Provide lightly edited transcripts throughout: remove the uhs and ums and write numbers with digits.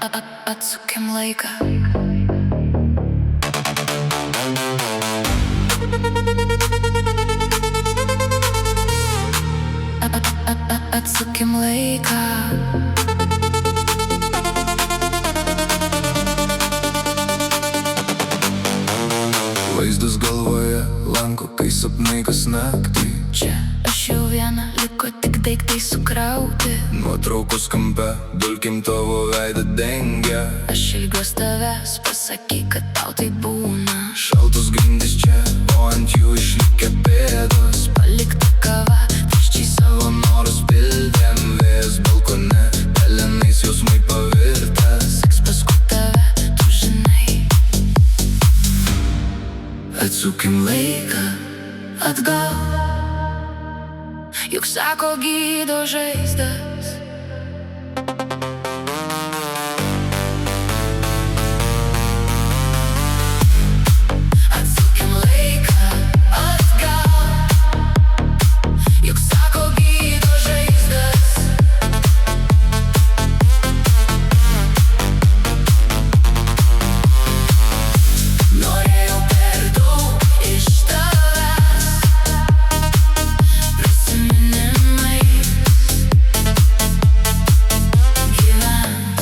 Atsukim laiką. Atsukim laiką. Vaizdas galvoje lanko, kai sapnai kas naktį. Čia aš jau viena, liko tik daiktai sukrauti. Nuotraukos kampe, dulkim tavo veidą dengia. Aš ilgiuos tavęs, pasakyk, kad tau tai būna. Šaltos grindys čia, o ant jų išlikę pėdos. Palikta kava, tuščiai Savo norus pildėm, vėjas balkone, pelenais jausmai pavirtęs. seks paskui tave, tu žinai. Atsukim laiką Atgal, juk sako gydo žaizdas. Atsukim laiką atgal, juk sako gydo žaizdas. Norėjau per daug iš tavęs, prisiminimais gyvent.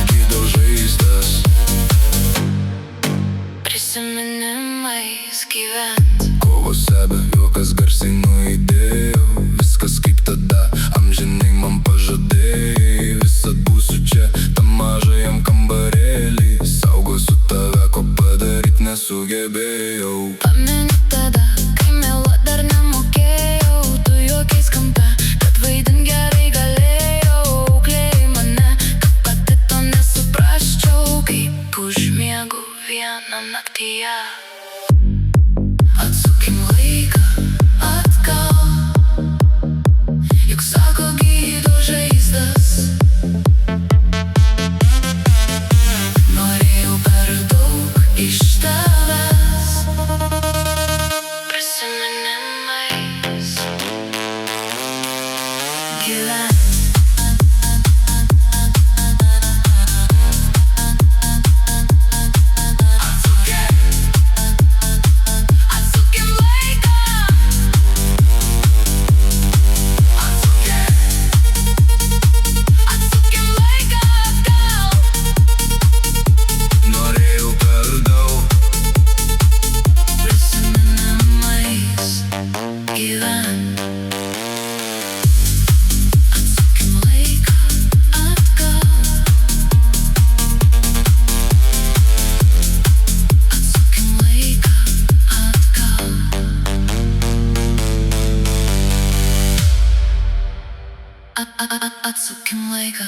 gydo žaizdas. Prisiminimais gyvent. Kovose be juokas garsiai nuaidėjo. Viskas kaip tada, amžinai man pažadėjai. Visad būsiu čia, tam mažajam kambarėlį. Saugosiu tave, ko padaryt nesugebėjau. Pameni tada, kai meluot dar nemokėjau. Tu juokiais kampe, kad vaidint gerai galėjau. Auklėjai mane, kad pati to nesuprasčiau. Kaip užmiegu vieną naktyje. Atsukim laiką atgal, juk sako gydo žaizdas. Norėjau per daug iš tavęs, prisiminimais gyvent. Atsukim laiką. Atsukim laiką atgal, Norėjau per daug. prisiminimais gyvent. Atsukim laiką atgal. Atsukim laiką atgal. Atsukim laiką.